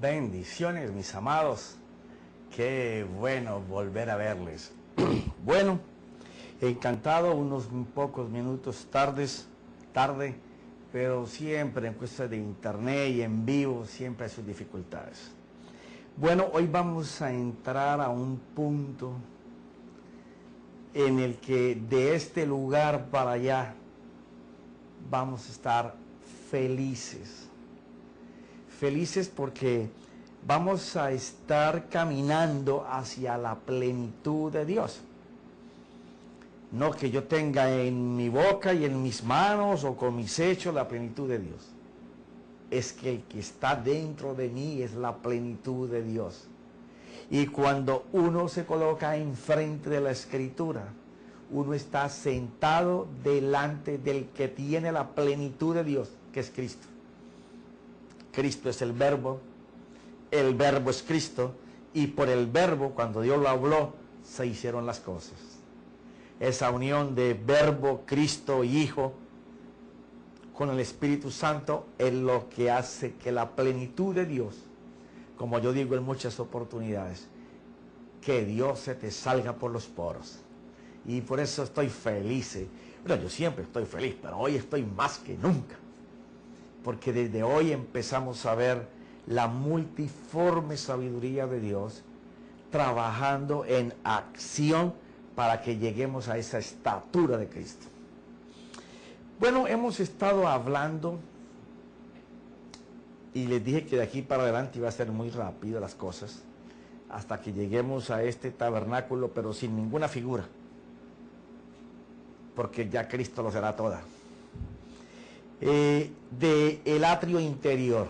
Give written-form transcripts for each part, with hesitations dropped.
Bendiciones, mis amados. Qué bueno volver a verles. Bueno, encantado, unos pocos minutos tarde, pero siempre en cuestión de internet y en vivo siempre hay sus dificultades. Bueno, hoy vamos a entrar a un punto en el que de este lugar para allá vamos a estar felices. Felices porque vamos a estar caminando hacia la plenitud de Dios. No que yo tenga en mi boca y en mis manos o con mis hechos la plenitud de Dios. Es que el que está dentro de mí es la plenitud de Dios. Y cuando uno se coloca enfrente de la Escritura, uno está sentado delante del que tiene la plenitud de Dios, que es Cristo. Cristo es el verbo es Cristo, y por el verbo, cuando Dios lo habló, se hicieron las cosas. Esa unión de verbo, Cristo y Hijo con el Espíritu Santo es lo que hace que la plenitud de Dios, como yo digo en muchas oportunidades, que Dios se te salga por los poros. Y por eso estoy feliz. Bueno, yo siempre estoy feliz, pero hoy estoy más que nunca. Porque desde hoy empezamos a ver la multiforme sabiduría de Dios trabajando en acción para que lleguemos a esa estatura de Cristo. Bueno, hemos estado hablando y les dije que de aquí para adelante iba a ser muy rápido las cosas hasta que lleguemos a este tabernáculo, pero sin ninguna figura, porque ya Cristo lo será toda. Del atrio interior,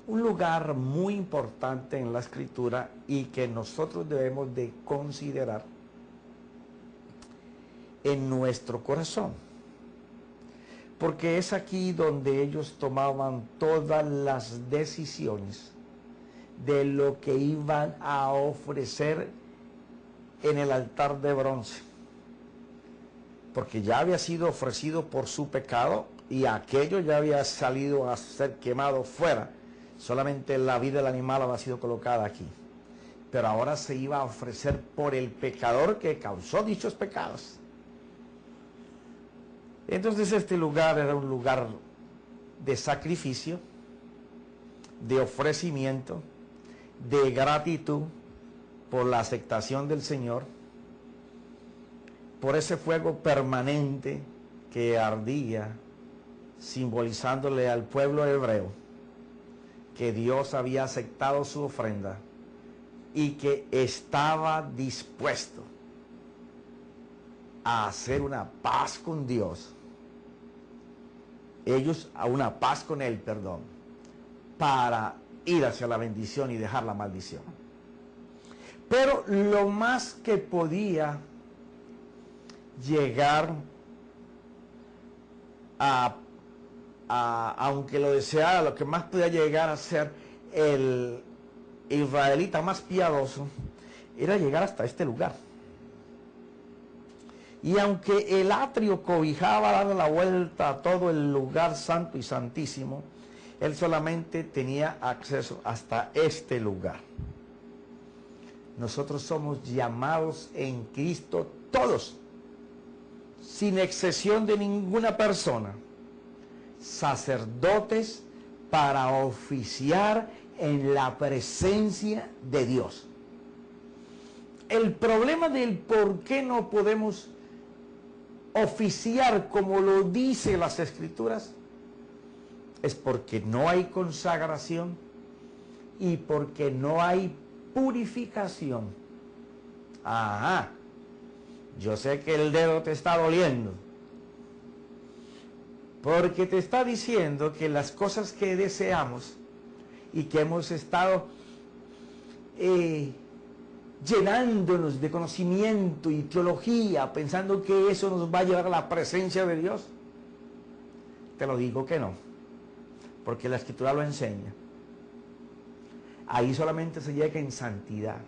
un lugar muy importante en la Escritura y que nosotros debemos de considerar en nuestro corazón, porque es aquí donde ellos tomaban todas las decisiones de lo que iban a ofrecer en el altar de bronce, porque ya había sido ofrecido por su pecado y aquello ya había salido a ser quemado fuera. Solamente la vida del animal había sido colocada aquí. Pero ahora se iba a ofrecer por el pecador que causó dichos pecados. Entonces este lugar era un lugar de sacrificio, de ofrecimiento, de gratitud por la aceptación del Señor, por ese fuego permanente que ardía, simbolizándole al pueblo hebreo que Dios había aceptado su ofrenda y que estaba dispuesto a hacer una paz con Dios. Ellos a una paz con Él, perdón, para ir hacia la bendición y dejar la maldición. Pero lo más que podía llegar aunque lo deseara, lo que más podía llegar a ser el israelita más piadoso, era llegar hasta este lugar. Y aunque el atrio cobijaba, dando la vuelta a todo el lugar santo y santísimo, él solamente tenía acceso hasta este lugar. Nosotros somos llamados en Cristo todos, sin excepción de ninguna persona, sacerdotes para oficiar en la presencia de Dios. El problema del por qué no podemos oficiar como lo dice las Escrituras es porque no hay consagración y porque no hay purificación. Ajá, yo sé que el dedo te está doliendo, porque te está diciendo que las cosas que deseamos y que hemos estado llenándonos de conocimiento y teología, pensando que eso nos va a llevar a la presencia de Dios, te lo digo que no, porque la Escritura lo enseña. Ahí solamente se llega en santidad.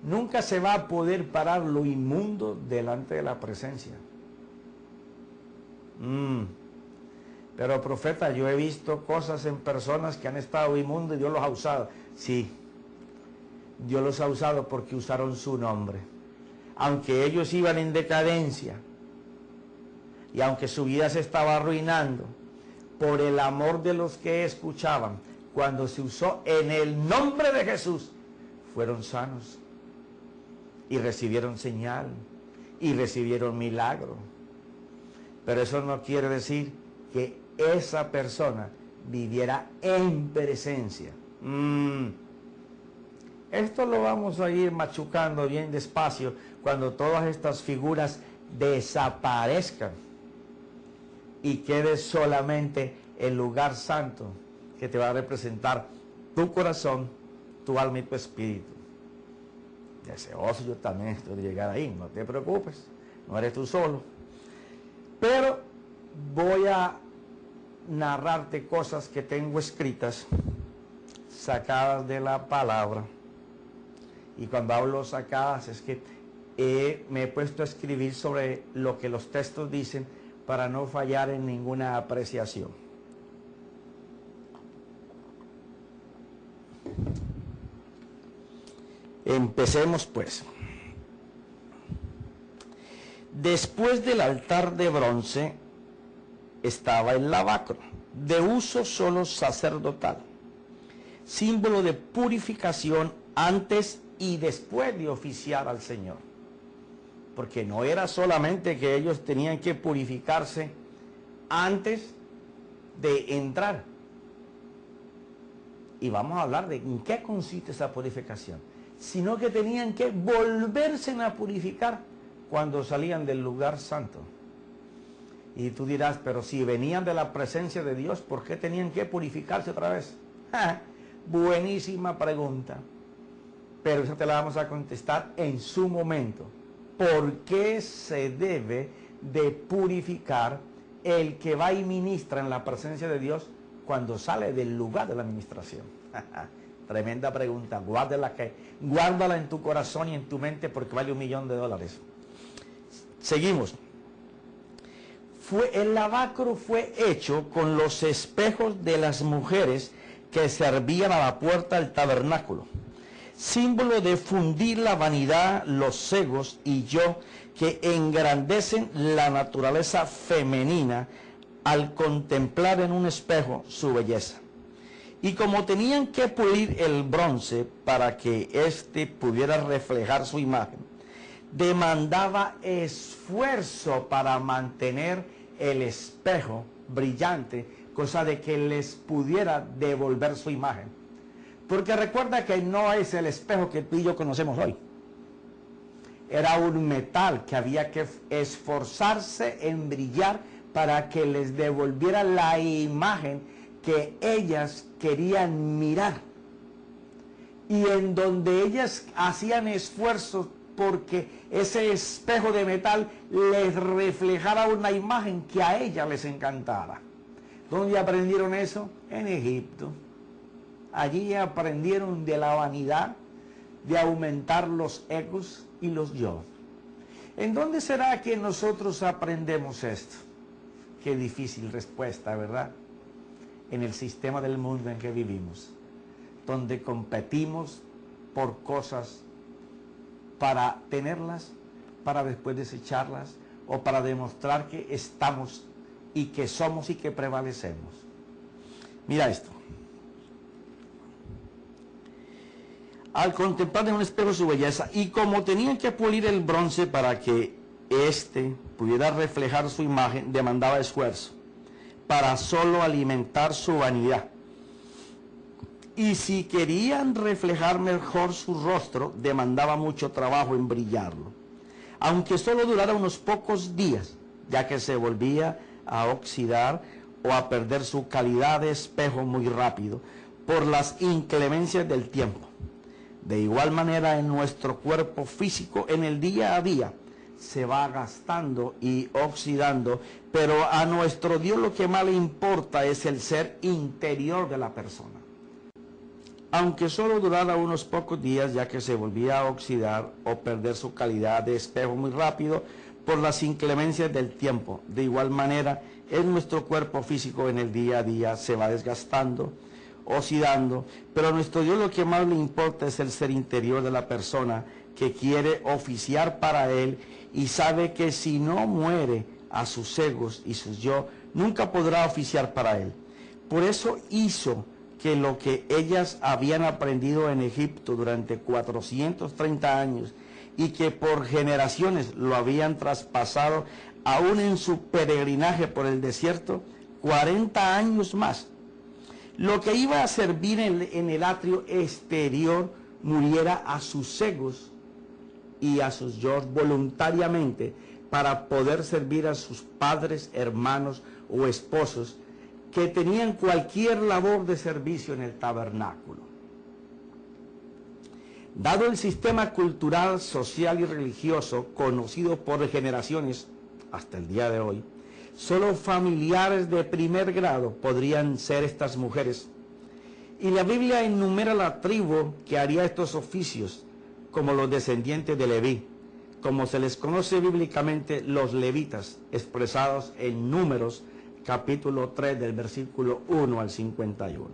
Nunca se va a poder parar lo inmundo delante de la presencia. Pero profeta, yo he visto cosas en personas que han estado inmundos y Dios los ha usado. Sí, Dios los ha usado porque usaron su nombre. Aunque ellos iban en decadencia y aunque su vida se estaba arruinando, por el amor de los que escuchaban, cuando se usó en el nombre de Jesús, fueron sanos y recibieron señal y recibieron milagro. Pero eso no quiere decir que esa persona viviera en presencia. Esto lo vamos a ir machucando bien despacio cuando todas estas figuras desaparezcan y quede solamente el lugar santo que te va a representar tu corazón, tu alma y tu espíritu. Deseoso yo también estoy de llegar ahí, no te preocupes, no eres tú solo. Pero voy a narrarte cosas que tengo escritas, sacadas de la palabra. Y cuando hablo sacadas es que me he puesto a escribir sobre lo que los textos dicen para no fallar en ninguna apreciación. Empecemos pues. Después del altar de bronce estaba el lavacro, de uso solo sacerdotal, símbolo de purificación antes y después de oficiar al Señor. Porque no era solamente que ellos tenían que purificarse antes de entrar. Y vamos a hablar de en qué consiste esa purificación. Sino que tenían que volverse a purificar cuando salían del lugar santo. Y tú dirás, pero si venían de la presencia de Dios, ¿por qué tenían que purificarse otra vez? Buenísima pregunta. Pero esa te la vamos a contestar en su momento. ¿Por qué se debe de purificar el que va y ministra en la presencia de Dios cuando sale del lugar de la administración? Tremenda pregunta. Guárdala en tu corazón y en tu mente porque vale $1.000.000. Seguimos. El lavacro fue hecho con los espejos de las mujeres que servían a la puerta del tabernáculo, símbolo de fundir la vanidad, los egos y yo que engrandecen la naturaleza femenina al contemplar en un espejo su belleza. Y como tenían que pulir el bronce para que éste pudiera reflejar su imagen, demandaba esfuerzo para mantener el espejo brillante, cosa de que les pudiera devolver su imagen. Porque recuerda que no es el espejo que tú y yo conocemos hoy. Era un metal que había que esforzarse en brillar para que les devolviera la imagen que ellas querían mirar. Y en donde ellas hacían esfuerzos porque ese espejo de metal les reflejara una imagen que a ellas les encantara. ¿Dónde aprendieron eso? En Egipto. Allí aprendieron de la vanidad, de aumentar los egos y los yo. ¿En dónde será que nosotros aprendemos esto? Qué difícil respuesta, ¿verdad? En el sistema del mundo en que vivimos, donde competimos por cosas para tenerlas, para después desecharlas, o para demostrar que estamos y que somos y que prevalecemos. Mira esto. Al contemplar en un espejo su belleza, y como tenían que pulir el bronce para que éste pudiera reflejar su imagen, demandaba esfuerzo para solo alimentar su vanidad. Y si querían reflejar mejor su rostro, demandaba mucho trabajo en brillarlo, aunque solo durara unos pocos días, ya que se volvía a oxidar o a perder su calidad de espejo muy rápido por las inclemencias del tiempo. De igual manera, en nuestro cuerpo físico, en el día a día, se va gastando y oxidando, pero a nuestro Dios lo que más le importa es el ser interior de la persona. Aunque solo durara unos pocos días, ya que se volvía a oxidar o perder su calidad de espejo muy rápido por las inclemencias del tiempo. De igual manera, es nuestro cuerpo físico en el día a día, se va desgastando, oxidando, pero a nuestro Dios lo que más le importa es el ser interior de la persona que quiere oficiar para Él y sabe que si no muere a sus egos y sus yo, nunca podrá oficiar para Él. Por eso hizo que lo que ellas habían aprendido en Egipto durante 430 años y que por generaciones lo habían traspasado aún en su peregrinaje por el desierto, 40 años más. Lo que iba a servir en el atrio exterior muriera a sus egos y a sus yo voluntariamente para poder servir a sus padres, hermanos o esposos que tenían cualquier labor de servicio en el tabernáculo. Dado el sistema cultural, social y religioso conocido por generaciones hasta el día de hoy, solo familiares de primer grado podrían ser estas mujeres. Y la Biblia enumera la tribu que haría estos oficios como los descendientes de Leví, como se les conoce bíblicamente los levitas, expresados en Números capítulo 3 del versículo 1 al 51.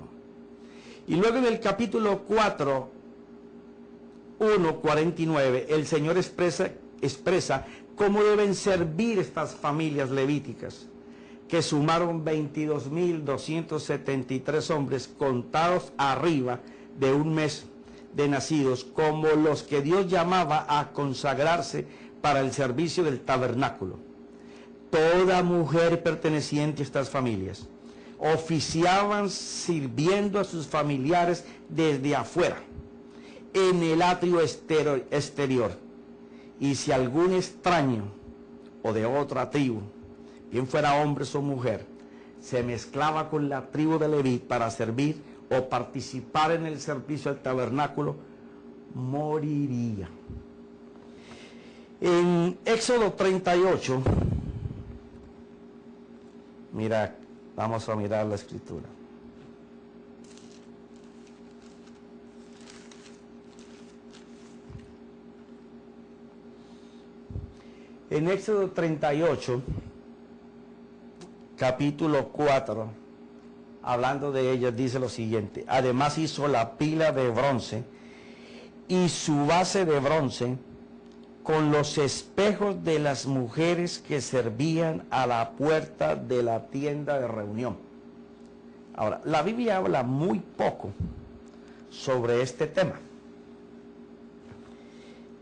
Y luego en el capítulo 4, 1:49, el Señor expresa cómo deben servir estas familias levíticas, que sumaron 22.273 hombres contados arriba de un mes de nacidos, como los que Dios llamaba a consagrarse para el servicio del tabernáculo. Toda mujer perteneciente a estas familias oficiaban sirviendo a sus familiares desde afuera, en el atrio exterior. Y si algún extraño o de otra tribu, bien fuera hombre o mujer, se mezclaba con la tribu de Leví para servir o participar en el servicio del tabernáculo, moriría. En Éxodo 38, mira, vamos a mirar la escritura. En Éxodo 38, capítulo 4, hablando de ellas, dice lo siguiente: además hizo la pila de bronce y su base de bronce con los espejos de las mujeres que servían a la puerta de la tienda de reunión. Ahora, la Biblia habla muy poco sobre este tema.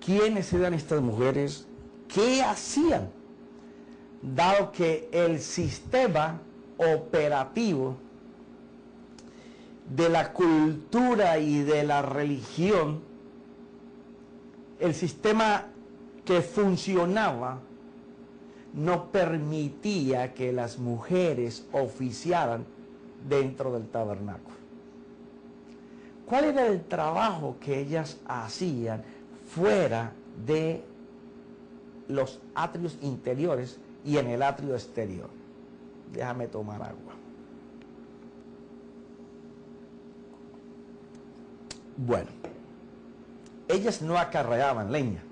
¿Quiénes eran estas mujeres? ¿Qué hacían? Dado que el sistema operativo de la cultura y de la religión, el sistema que funcionaba, no permitía que las mujeres oficiaran dentro del tabernáculo. ¿Cuál era el trabajo que ellas hacían fuera de los atrios interiores y en el atrio exterior? Déjame tomar agua. Bueno, ellas no acarreaban leña.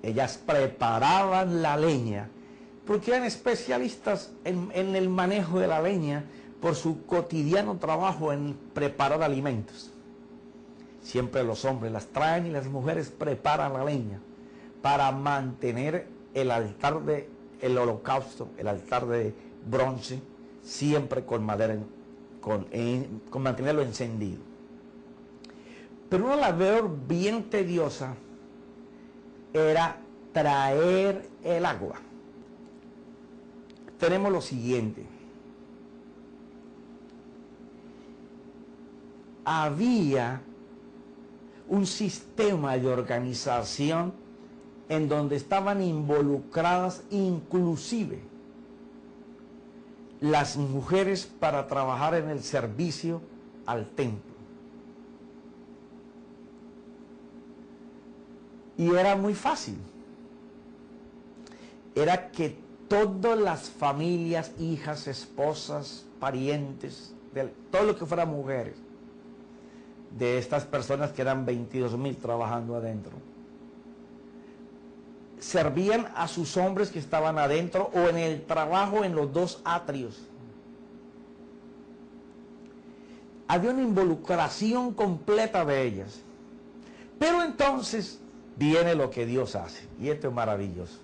Ellas preparaban la leña porque eran especialistas en el manejo de la leña por su cotidiano trabajo en preparar alimentos. Siempre los hombres las traen y las mujeres preparan la leña para mantener el altar del holocausto, el altar de bronce, siempre con madera, con mantenerlo encendido. Pero una labor bien tediosa era traer el agua. Tenemos lo siguiente: había un sistema de organización en donde estaban involucradas inclusive las mujeres para trabajar en el servicio al templo. Y era muy fácil. Era que todas las familias, hijas, esposas, parientes, todo lo que fuera mujeres, de estas personas que eran 22.000 trabajando adentro, servían a sus hombres que estaban adentro o en el trabajo en los dos atrios. Había una involucración completa de ellas. Pero entonces viene lo que Dios hace, y esto es maravilloso.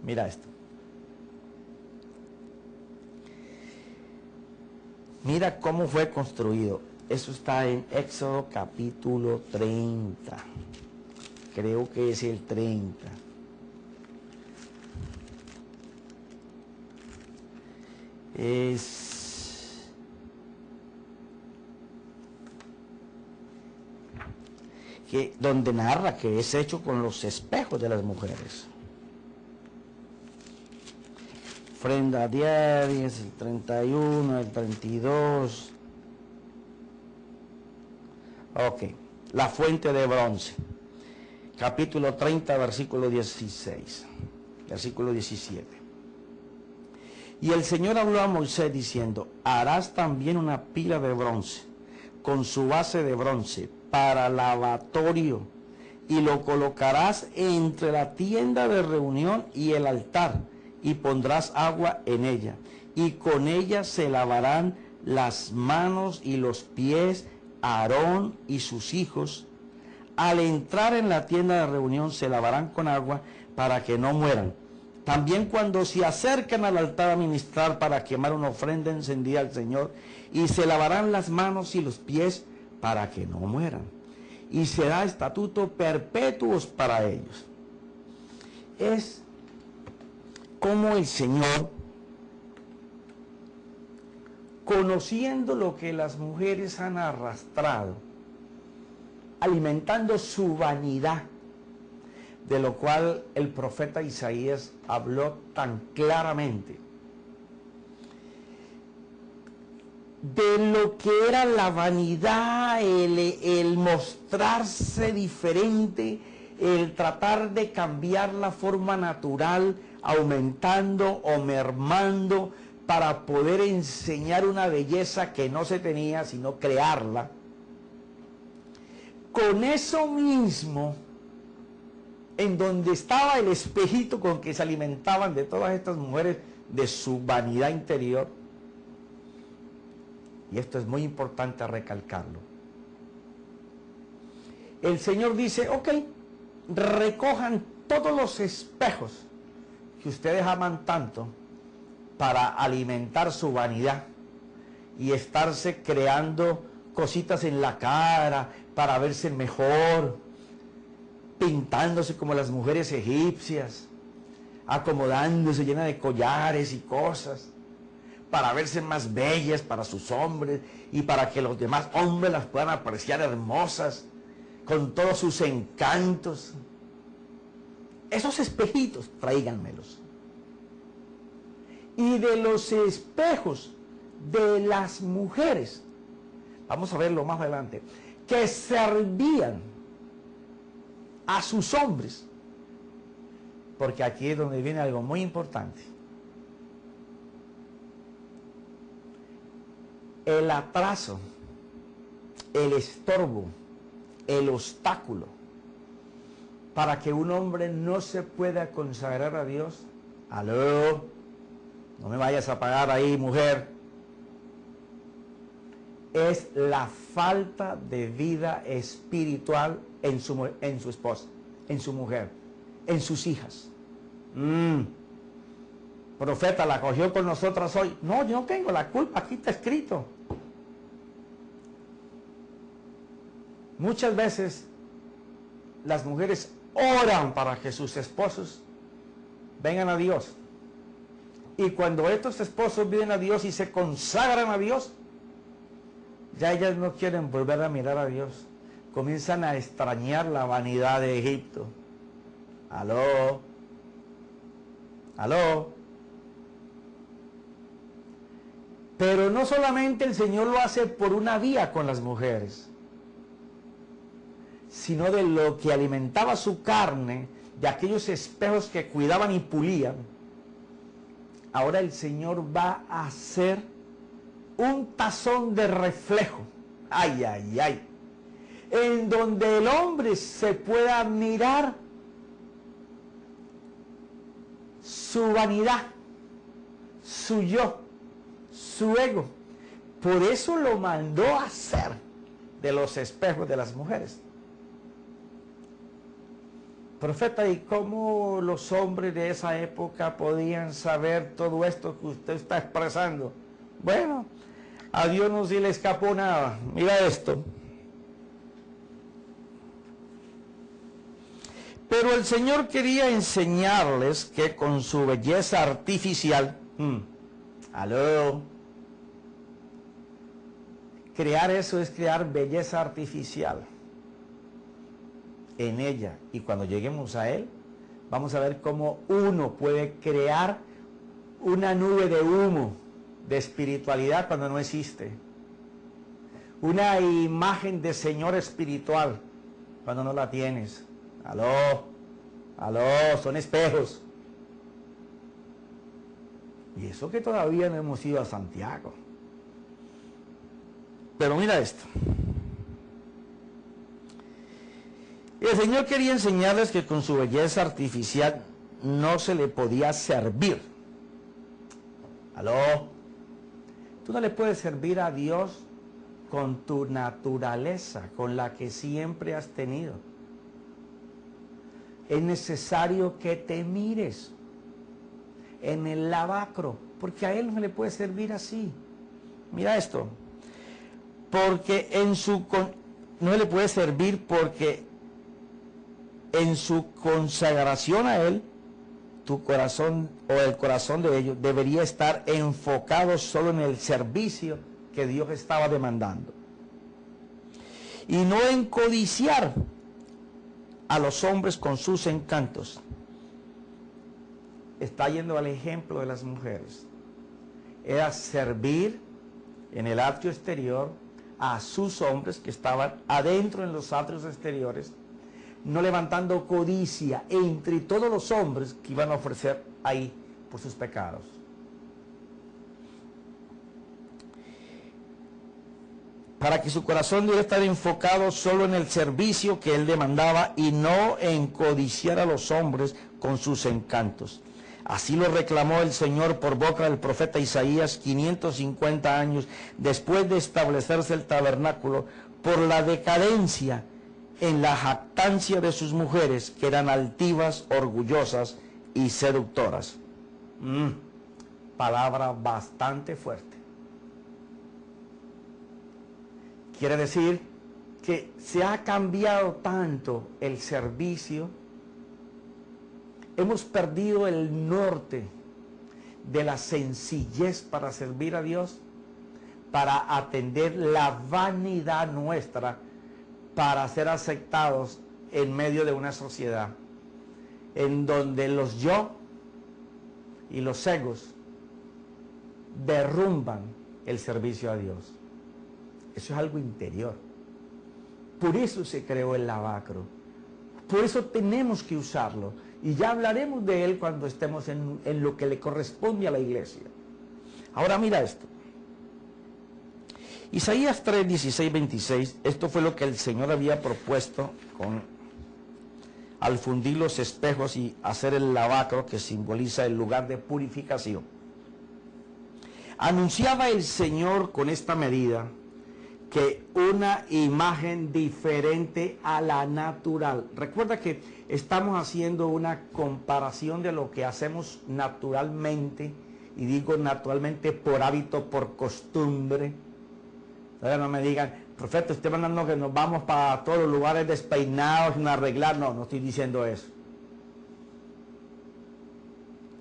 Mira esto. Mira cómo fue construido. Eso está en Éxodo capítulo 30. Creo que es el 30. Es... donde narra que es hecho con los espejos de las mujeres. Ofrenda diaria, es el 31, el 32. Ok, la fuente de bronce. Capítulo 30, versículo 16. Versículo 17. Y el Señor habló a Moisés diciendo, harás también una pila de bronce, con su base de bronce, para lavatorio, y lo colocarás entre la tienda de reunión y el altar, y pondrás agua en ella, y con ella se lavarán las manos y los pies Aarón y sus hijos. Al entrar en la tienda de reunión se lavarán con agua para que no mueran. También cuando se acercan al altar a ministrar para quemar una ofrenda encendida al Señor, y se lavarán las manos y los pies para que no mueran. Y será estatuto perpetuos para ellos. Es como el Señor, conociendo lo que las mujeres han arrastrado, alimentando su vanidad, de lo cual el profeta Isaías habló tan claramente, de lo que era la vanidad, el mostrarse diferente, el tratar de cambiar la forma natural, aumentando o mermando para poder enseñar una belleza que no se tenía, sino crearla. Con eso mismo, en donde estaba el espejito con que se alimentaban de todas estas mujeres de su vanidad interior, y esto es muy importante recalcarlo, el Señor dice, ok, recojan todos los espejos que ustedes aman tanto para alimentar su vanidad y estarse creando cositas en la cara para verse mejor, pintándose como las mujeres egipcias, acomodándose llena de collares y cosas, para verse más bellas para sus hombres y para que los demás hombres las puedan apreciar hermosas, con todos sus encantos. Esos espejitos, tráiganmelos. Y de los espejos de las mujeres, vamos a verlo más adelante, que servían a sus hombres, porque aquí es donde viene algo muy importante. El atraso, el estorbo, el obstáculo para que un hombre no se pueda consagrar a Dios. Aló, no me vayas a apagar ahí, mujer. Es la falta de vida espiritual en su esposa, en su mujer, en sus hijas. Profeta, la cogió con nosotras hoy. No, yo no tengo la culpa, aquí está escrito. Muchas veces las mujeres oran para que sus esposos vengan a Dios. Y cuando estos esposos vienen a Dios y se consagran a Dios, ya ellas no quieren volver a mirar a Dios. Comienzan a extrañar la vanidad de Egipto. Aló. Aló. Pero no solamente el Señor lo hace por una vía con las mujeres, sino de lo que alimentaba su carne, de aquellos espejos que cuidaban y pulían. Ahora el Señor va a hacer un tazón de reflejo, ay, en donde el hombre se pueda mirar su vanidad, su yo, su ego. Por eso lo mandó a hacer de los espejos de las mujeres. Profeta, ¿y cómo los hombres de esa época podían saber todo esto que usted está expresando? Bueno, a Dios no se le escapó nada. Mira esto. Pero el Señor quería enseñarles que con su belleza artificial, aló, crear eso es crear belleza artificial en ella. Y cuando lleguemos a Él, vamos a ver cómo uno puede crear una nube de humo de espiritualidad cuando no existe. Una imagen de Señor espiritual cuando no la tienes. Aló, son espejos. Y eso que todavía no hemos ido a Santiago. Pero mira esto. El Señor quería enseñarles que con su belleza artificial no se le podía servir. Aló. Tú no le puedes servir a Dios con tu naturaleza, con la que siempre has tenido. Es necesario que te mires en el lavacro, porque a Él no le puede servir así. Mira esto. Porque no le puede servir porque en su consagración a Él, tu corazón o el corazón de ellos debería estar enfocado solo en el servicio que Dios estaba demandando. Y no en codiciar a los hombres con sus encantos. Está yendo al ejemplo de las mujeres. Era servir en el atrio exterior a sus hombres que estaban adentro en los atrios exteriores, no levantando codicia entre todos los hombres que iban a ofrecer ahí por sus pecados. Para que su corazón debe estar enfocado solo en el servicio que Él demandaba y no en codiciar a los hombres con sus encantos. Así lo reclamó el Señor por boca del profeta Isaías 550 años después de establecerse el tabernáculo, por la decadencia en la jactancia de sus mujeres, que eran altivas, orgullosas y seductoras. Palabra bastante fuerte. Quiere decir que se ha cambiado tanto el servicio, hemos perdido el norte de la sencillez para servir a Dios, para atender la vanidad nuestra, para ser aceptados en medio de una sociedad en donde los yo y los egos derrumban el servicio a Dios. Eso es algo interior. Por eso se creó el lavacro. Por eso tenemos que usarlo. Y ya hablaremos de él cuando estemos en lo que le corresponde a la iglesia. Ahora mira esto. Isaías 3, 16, 26, esto fue lo que el Señor había propuesto al fundir los espejos y hacer el lavacro, que simboliza el lugar de purificación. Anunciaba el Señor con esta medida que una imagen diferente a la natural. Recuerda que estamos haciendo una comparación de lo que hacemos naturalmente, y digo naturalmente por hábito, por costumbre. Entonces no me digan, profeta, usted mandando que nos vamos para todos los lugares despeinados, sin arreglar. No estoy diciendo eso.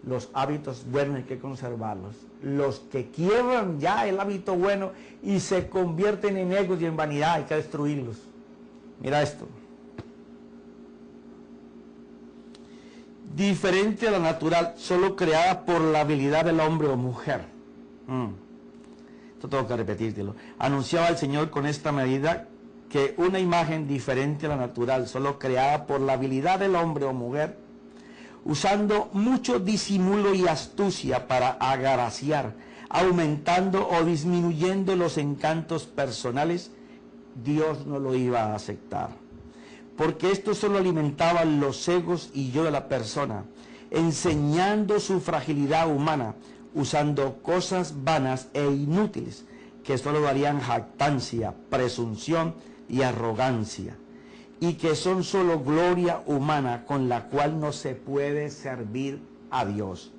Los hábitos buenos hay que conservarlos. Los que quiebran ya el hábito bueno y se convierten en egos y en vanidad, hay que destruirlos. Mira esto. Diferente a la natural, solo creada por la habilidad del hombre o mujer. Esto tengo que repetírtelo. Anunciaba el Señor con esta medida que una imagen diferente a la natural, solo creada por la habilidad del hombre o mujer, usando mucho disimulo y astucia para agraciar, aumentando o disminuyendo los encantos personales, Dios no lo iba a aceptar. Porque esto solo alimentaba los egos y yo de la persona. enseñando su fragilidad humana, usando cosas vanas e inútiles que solo darían jactancia, presunción y arrogancia, y que son solo gloria humana con la cual no se puede servir a Dios.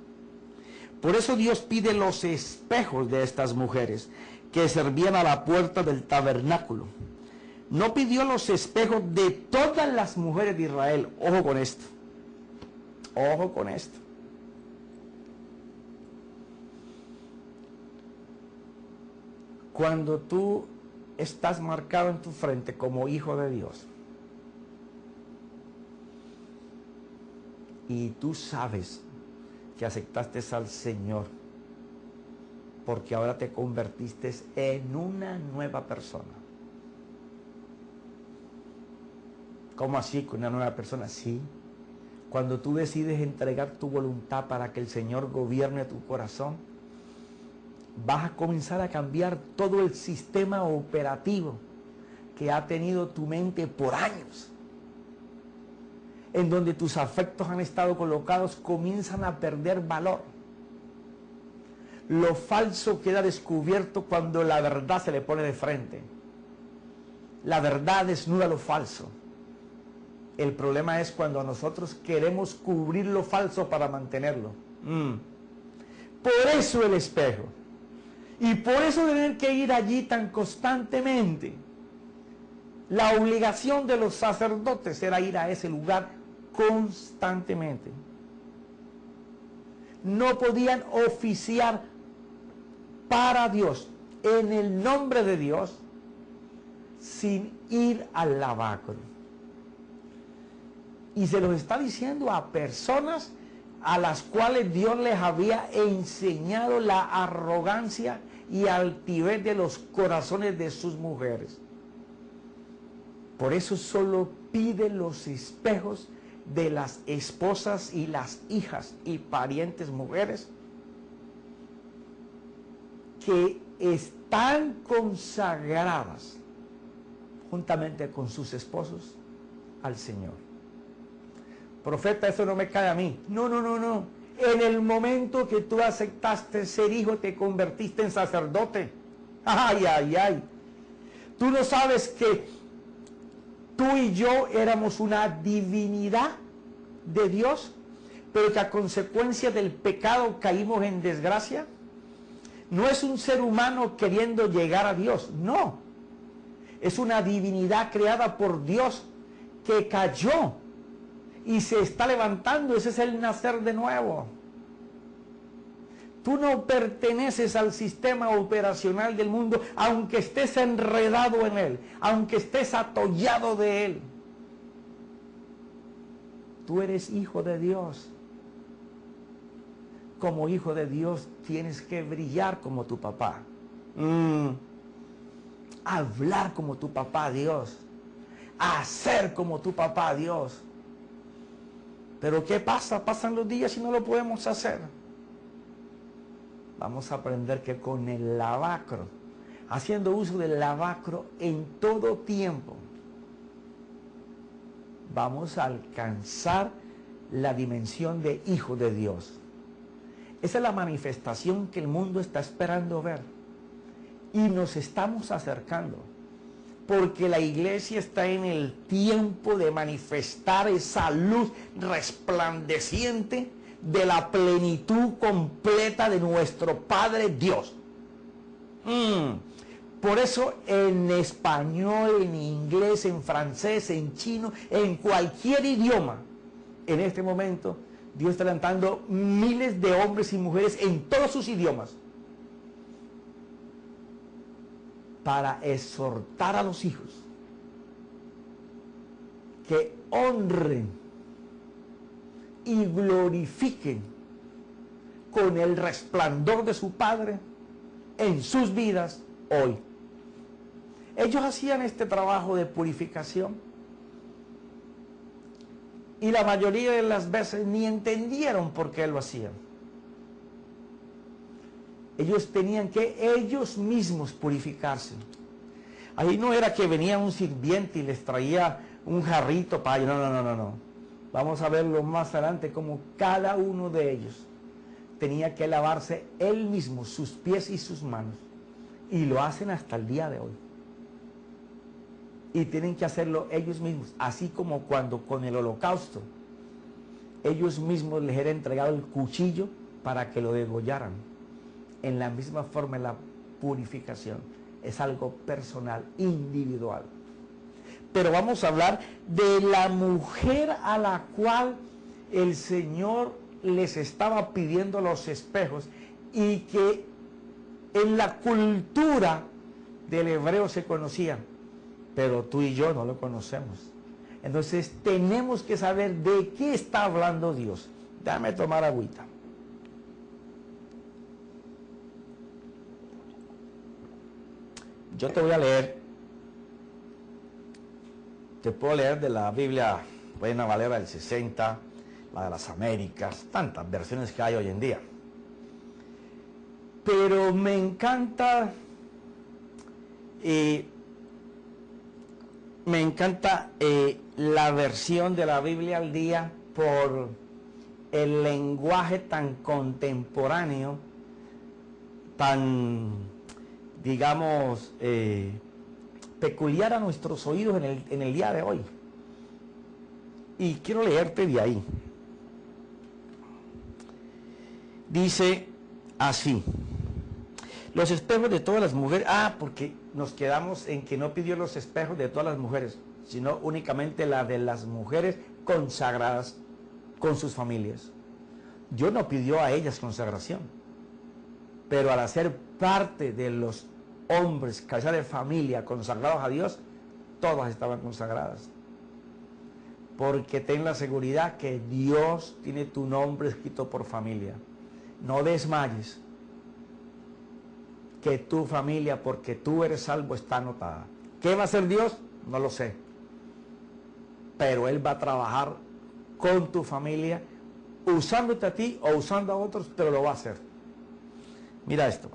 Por eso Dios pide los espejos de estas mujeres que servían a la puerta del tabernáculo. No pidió los espejos de todas las mujeres de Israel. Ojo con esto. Ojo con esto. Cuando tú estás marcado en tu frente como hijo de Dios y tú sabes que aceptaste al Señor porque ahora te convertiste en una nueva persona. ¿Cómo así con una nueva persona? Sí. Cuando tú decides entregar tu voluntad para que el Señor gobierne tu corazón, vas a comenzar a cambiar todo el sistema operativo que ha tenido tu mente por años, en donde tus afectos han estado colocados, comienzan a perder valor. Lo falso queda descubierto cuando la verdad se le pone de frente. La verdad desnuda lo falso. El problema es cuando nosotros queremos cubrir lo falso para mantenerlo. Por eso el espejo. Y por eso tener que ir allí tan constantemente. La obligación de los sacerdotes era ir a ese lugar constantemente. No podían oficiar para Dios, en el nombre de Dios, sin ir al lavacro. Y se los está diciendo a personas a las cuales Dios les había enseñado la arrogancia y altivez de los corazones de sus mujeres. Por eso solo pide los espejos de las esposas y las hijas y parientes mujeres que están consagradas juntamente con sus esposos al Señor. Profeta, eso no me cae a mí. No. En el momento que tú aceptaste ser hijo, te convertiste en sacerdote. Ay. Tú no sabes que tú y yo éramos una divinidad de Dios, pero que a consecuencia del pecado caímos en desgracia. No es un ser humano queriendo llegar a Dios, no. Es una divinidad creada por Dios que cayó y se está levantando. Ese es el nacer de nuevo. Tú no perteneces al sistema operacional del mundo, aunque estés enredado en él, aunque estés atollado de él. Tú eres hijo de Dios. Como hijo de Dios tienes que brillar como tu papá. Hablar como tu papá Dios. Hacer como tu papá Dios. Pero ¿qué pasa? Pasan los días y no lo podemos hacer. Vamos a aprender que con el lavacro, haciendo uso del lavacro en todo tiempo, vamos a alcanzar la dimensión de hijo de Dios. Esa es la manifestación que el mundo está esperando ver. Y nos estamos acercando. Porque la iglesia está en el tiempo de manifestar esa luz resplandeciente de la plenitud completa de nuestro Padre Dios. Por eso en español, en inglés, en francés, en chino, en cualquier idioma, en este momento, Dios está levantando miles de hombres y mujeres en todos sus idiomas para exhortar a los hijos que honren y glorifiquen con el resplandor de su Padre en sus vidas hoy. Ellos hacían este trabajo de purificación y la mayoría de las veces ni entendieron por qué lo hacían. Ellos tenían que ellos mismos purificarse. Ahí no era que venía un sirviente y les traía un jarrito para ellos. No. Vamos a verlo más adelante, como cada uno de ellos tenía que lavarse él mismo, sus pies y sus manos. Y lo hacen hasta el día de hoy. Y tienen que hacerlo ellos mismos, así como cuando con el holocausto, ellos mismos les era entregado el cuchillo para que lo degollaran. En la misma forma, la purificación es algo personal, individual. Pero vamos a hablar de la mujer a la cual el Señor les estaba pidiendo los espejos y que en la cultura del hebreo se conocía, pero tú y yo no lo conocemos. Entonces tenemos que saber de qué está hablando Dios. Déjame tomar agüita. Yo te voy a leer, te puedo leer de la Biblia Reina Valera del 60, la de las Américas, tantas versiones que hay hoy en día. Pero me encanta, la versión de la Biblia al día por el lenguaje tan contemporáneo, tan, digamos, peculiar a nuestros oídos en el día de hoy. Y quiero leerte de ahí. Dice así: los espejos de todas las mujeres. Porque nos quedamos en que no pidió los espejos de todas las mujeres, sino únicamente la de las mujeres consagradas con sus familias. Dios no pidió a ellas consagración, pero al hacer parte de los hombres, cabeza de familia, consagrados a Dios, todas estaban consagradas. Porque ten la seguridad que Dios tiene tu nombre escrito por familia. No desmayes, que tu familia, porque tú eres salvo, está anotada. ¿Qué va a hacer Dios? No lo sé. Pero Él va a trabajar con tu familia, usándote a ti o usando a otros, pero lo va a hacer. Mira esto.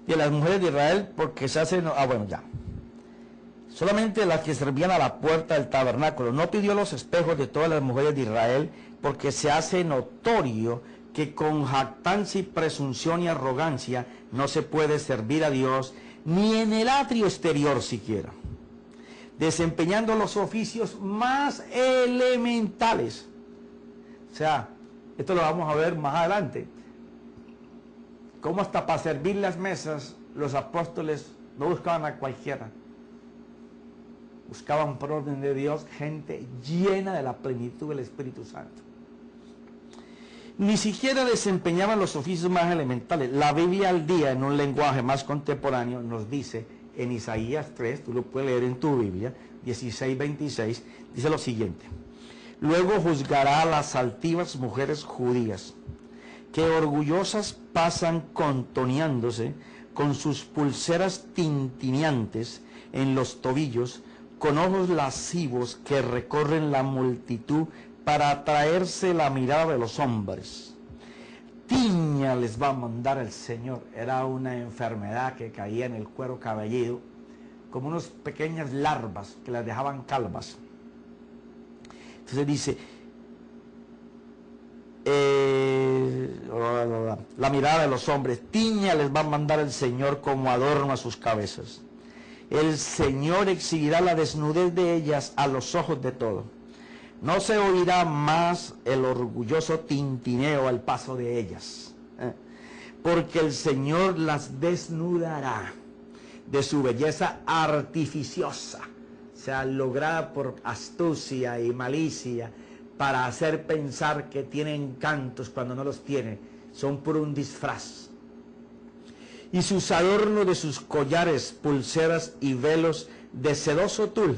De las mujeres de Israel, porque se hacen... Solamente las que servían a la puerta del tabernáculo. No pidió los espejos de todas las mujeres de Israel, porque se hace notorio que con jactancia y presunción y arrogancia no se puede servir a Dios, ni en el atrio exterior siquiera, desempeñando los oficios más elementales. O sea, esto lo vamos a ver más adelante, cómo hasta para servir las mesas los apóstoles no buscaban a cualquiera, buscaban por orden de Dios gente llena de la plenitud del Espíritu Santo. Ni siquiera desempeñaban los oficios más elementales. La Biblia al día, en un lenguaje más contemporáneo, nos dice en Isaías 3, tú lo puedes leer en tu Biblia, 16:26, dice lo siguiente: luego juzgará a las altivas mujeres judías, que orgullosas pasan contoneándose con sus pulseras tintineantes en los tobillos, con ojos lascivos que recorren la multitud para atraerse la mirada de los hombres. Tiña les va a mandar el Señor. Era una enfermedad que caía en el cuero cabelludo, como unas pequeñas larvas que las dejaban calvas. Entonces dice, la mirada de los hombres, tiña les va a mandar el Señor como adorno a sus cabezas. El Señor exhibirá la desnudez de ellas a los ojos de todos. No se oirá más el orgulloso tintineo al paso de ellas, porque el Señor las desnudará de su belleza artificiosa, o sea, lograda por astucia y malicia, para hacer pensar que tienen encantos cuando no los tiene, son por un disfraz. Y sus adornos de sus collares, pulseras y velos de sedoso tul,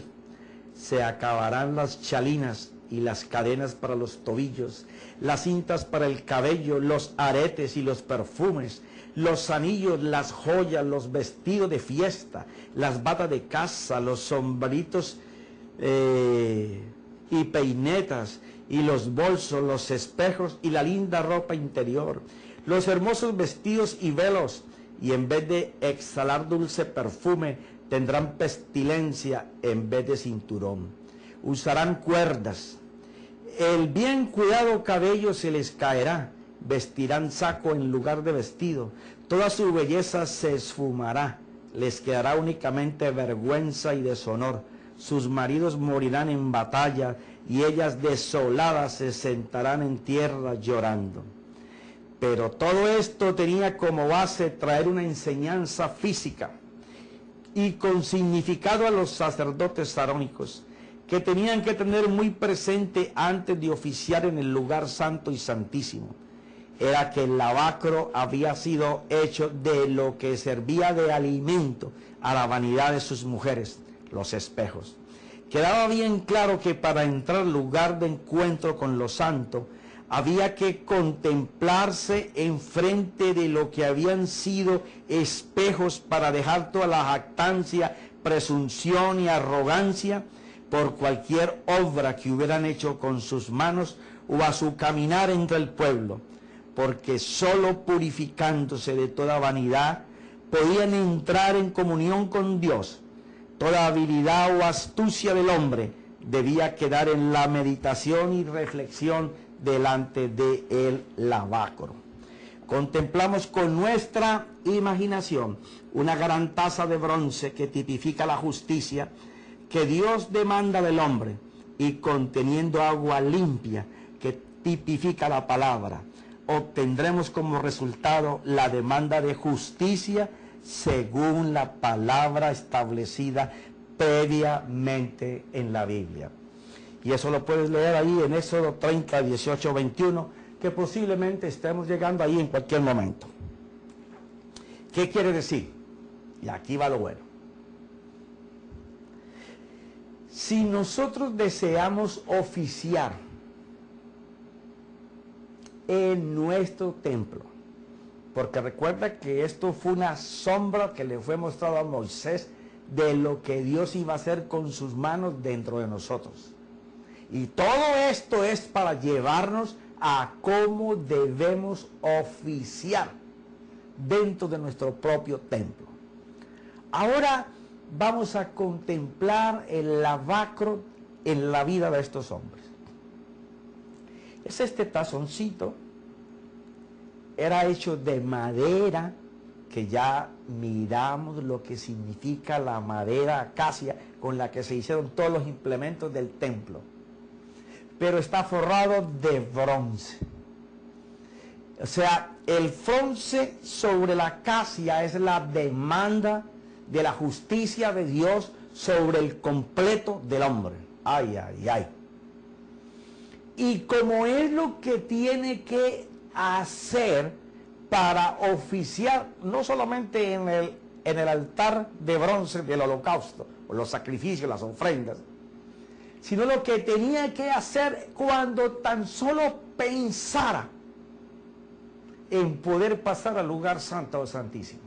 se acabarán las chalinas y las cadenas para los tobillos, las cintas para el cabello, los aretes y los perfumes, los anillos, las joyas, los vestidos de fiesta, las batas de casa, los sombreritos y peinetas, y los bolsos, los espejos y la linda ropa interior, los hermosos vestidos y velos, y en vez de exhalar dulce perfume, tendrán pestilencia en vez de cinturón, usarán cuerdas, el bien cuidado cabello se les caerá, vestirán saco en lugar de vestido, toda su belleza se esfumará, les quedará únicamente vergüenza y deshonor, sus maridos morirán en batalla, y ellas desoladas se sentarán en tierra llorando. Pero todo esto tenía como base traer una enseñanza física y con significado a los sacerdotes arónicos, que tenían que tener muy presente antes de oficiar en el lugar santo y santísimo. Era que el lavacro había sido hecho de lo que servía de alimento a la vanidad de sus mujeres, los espejos. Quedaba bien claro que para entrar al lugar de encuentro con lo santo, había que contemplarse enfrente de lo que habían sido espejos para dejar toda la jactancia, presunción y arrogancia por cualquier obra que hubieran hecho con sus manos o a su caminar entre el pueblo, porque solo purificándose de toda vanidad podían entrar en comunión con Dios. Toda habilidad o astucia del hombre debía quedar en la meditación y reflexión delante del lavacro. Contemplamos con nuestra imaginación una gran taza de bronce que tipifica la justicia que Dios demanda del hombre, y conteniendo agua limpia que tipifica la palabra. Obtendremos como resultado la demanda de justicia según la palabra establecida previamente en la Biblia. Y eso lo puedes leer ahí en Éxodo 30, 18, 21, que posiblemente estemos llegando ahí en cualquier momento. ¿Qué quiere decir? Y aquí va lo bueno. Si nosotros deseamos oficiar en nuestro templo, porque recuerda que esto fue una sombra que le fue mostrado a Moisés de lo que Dios iba a hacer con sus manos dentro de nosotros. Y todo esto es para llevarnos a cómo debemos oficiar dentro de nuestro propio templo. Ahora vamos a contemplar el lavacro en la vida de estos hombres. Es este tazoncito, era hecho de madera, que ya miramos lo que significa la madera acacia con la que se hicieron todos los implementos del templo. Pero está forrado de bronce. O sea, el bronce sobre la acacia es la demanda de la justicia de Dios sobre el completo del hombre. Ay, ay, ay. Y como es lo que tiene que hacer para oficiar, no solamente en el altar de bronce del holocausto, o los sacrificios, las ofrendas, sino lo que tenía que hacer cuando tan solo pensara en poder pasar al lugar santo o santísimo.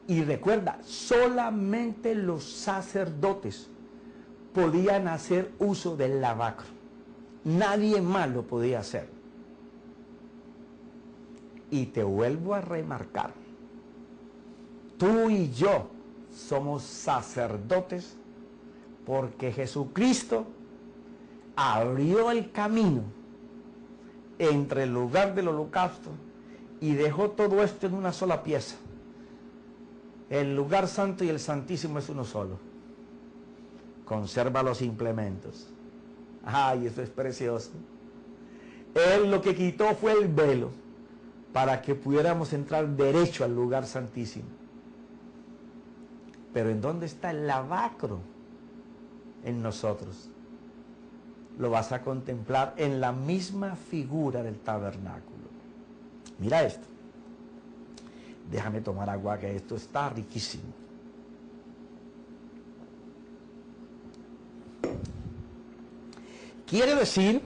Y recuerda, solamente los sacerdotes podían hacer uso del lavacro. Nadie más lo podía hacer. Y te vuelvo a remarcar, tú y yo somos sacerdotes porque Jesucristo abrió el camino entre el lugar del holocausto y dejó todo esto en una sola pieza. El lugar santo y el santísimo es uno solo. Conserva los implementos. Ay, eso es precioso. Él lo que quitó fue el velo para que pudiéramos entrar derecho al lugar santísimo. Pero ¿en dónde está el lavacro? En nosotros. Lo vas a contemplar en la misma figura del tabernáculo. Mira esto. Déjame tomar agua, que esto está riquísimo. Quiere decir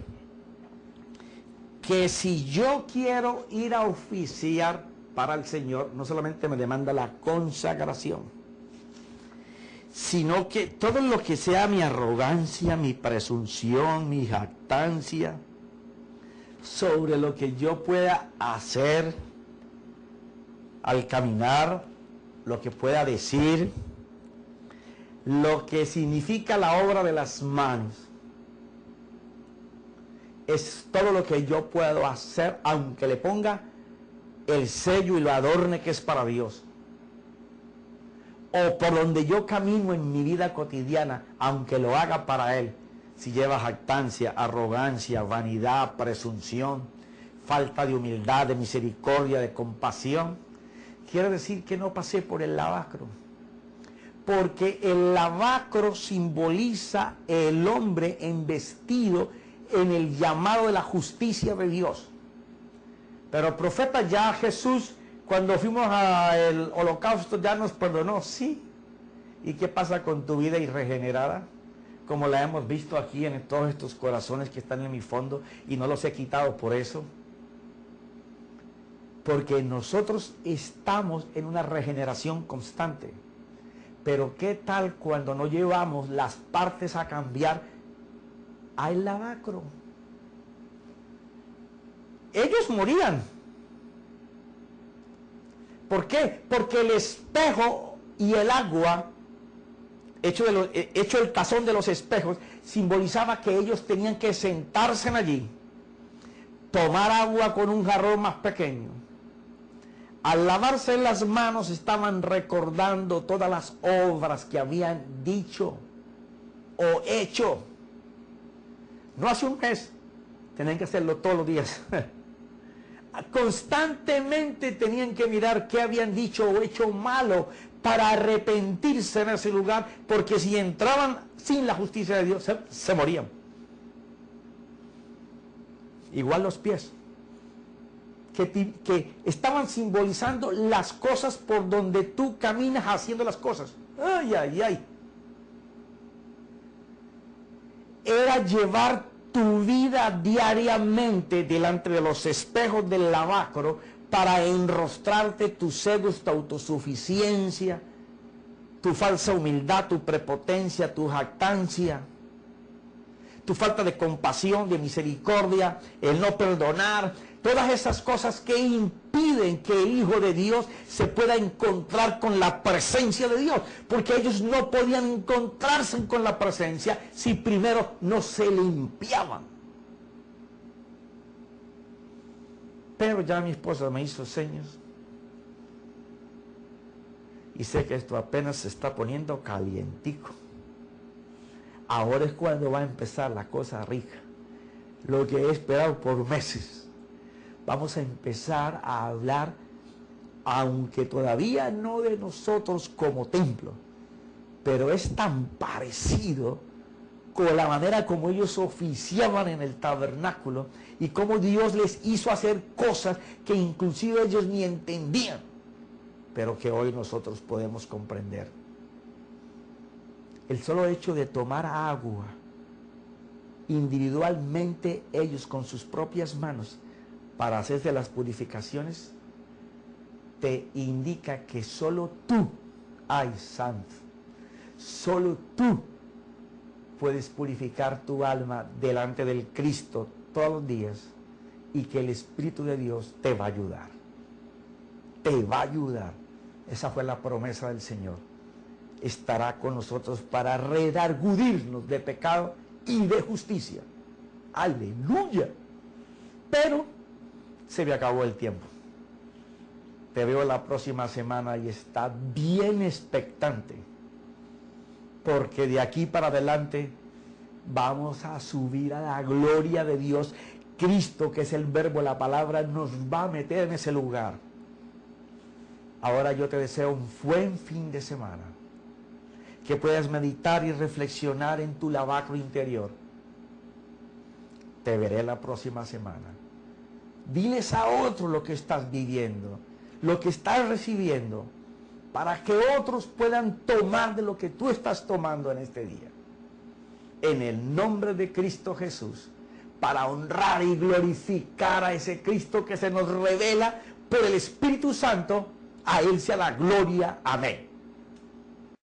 que si yo quiero ir a oficiar para el Señor, no solamente me demanda la consagración, sino que todo lo que sea mi arrogancia, mi presunción, mi jactancia, sobre lo que yo pueda hacer al caminar lo que pueda decir, lo que significa la obra de las manos. Es todo lo que yo puedo hacer, aunque le ponga el sello y lo adorne que es para Dios. O por donde yo camino en mi vida cotidiana, aunque lo haga para Él. Si lleva jactancia, arrogancia, vanidad, presunción, falta de humildad, de misericordia, de compasión, quiere decir que no pasé por el lavacro. Porque el lavacro simboliza el hombre embestido en el llamado de la justicia de Dios. Pero el profeta ya Jesús, cuando fuimos al holocausto, ya nos perdonó, sí. ¿Y qué pasa con tu vida irregenerada? Como la hemos visto aquí en todos estos corazones que están en mi fondo y no los he quitado por eso. Porque nosotros estamos en una regeneración constante. Pero ¿qué tal cuando no llevamos las partes a cambiar al lavacro? Ellos morían. ¿Por qué? Porque el espejo y el agua, hecho el tazón de los espejos, simbolizaba que ellos tenían que sentarse allí, tomar agua con un jarrón más pequeño. Al lavarse las manos estaban recordando todas las obras que habían dicho o hecho. No hace un mes, tenían que hacerlo todos los días. Constantemente tenían que mirar qué habían dicho o hecho malo para arrepentirse en ese lugar, porque si entraban sin la justicia de Dios, se morían. Igual los pies, que estaban simbolizando las cosas por donde tú caminas haciendo las cosas. Ay, ay, ay. Era llevar tu vida diariamente delante de los espejos del lavacro para enrostrarte tus egos, tu autosuficiencia, tu falsa humildad, tu prepotencia, tu jactancia, tu falta de compasión, de misericordia, el no perdonar, todas esas cosas que impiden que el Hijo de Dios se pueda encontrar con la presencia de Dios, porque ellos no podían encontrarse con la presencia si primero no se limpiaban. Pero ya mi esposa me hizo señas y sé que esto apenas se está poniendo calientico. Ahora es cuando va a empezar la cosa rica, lo que he esperado por meses. Vamos a empezar a hablar, aunque todavía no de nosotros como templo, pero es tan parecido con la manera como ellos oficiaban en el tabernáculo y cómo Dios les hizo hacer cosas que inclusive ellos ni entendían, pero que hoy nosotros podemos comprender. El solo hecho de tomar agua individualmente ellos con sus propias manos para hacerse las purificaciones, te indica que solo tú, ay santo, solo tú puedes purificar tu alma delante del Cristo todos los días y que el Espíritu de Dios te va a ayudar. Te va a ayudar. Esa fue la promesa del Señor. Estará con nosotros para redargudirnos de pecado y de justicia. Aleluya. Pero se me acabó el tiempo. Te veo la próxima semana y está bien expectante, porque de aquí para adelante vamos a subir a la gloria de Dios. Cristo, que es el verbo, la palabra, nos va a meter en ese lugar. Ahora yo te deseo un buen fin de semana, que puedas meditar y reflexionar en tu lavacro interior. Te veré la próxima semana. Diles a otros lo que estás viviendo, lo que estás recibiendo, para que otros puedan tomar de lo que tú estás tomando en este día. En el nombre de Cristo Jesús, para honrar y glorificar a ese Cristo que se nos revela por el Espíritu Santo, a Él sea la gloria. Amén.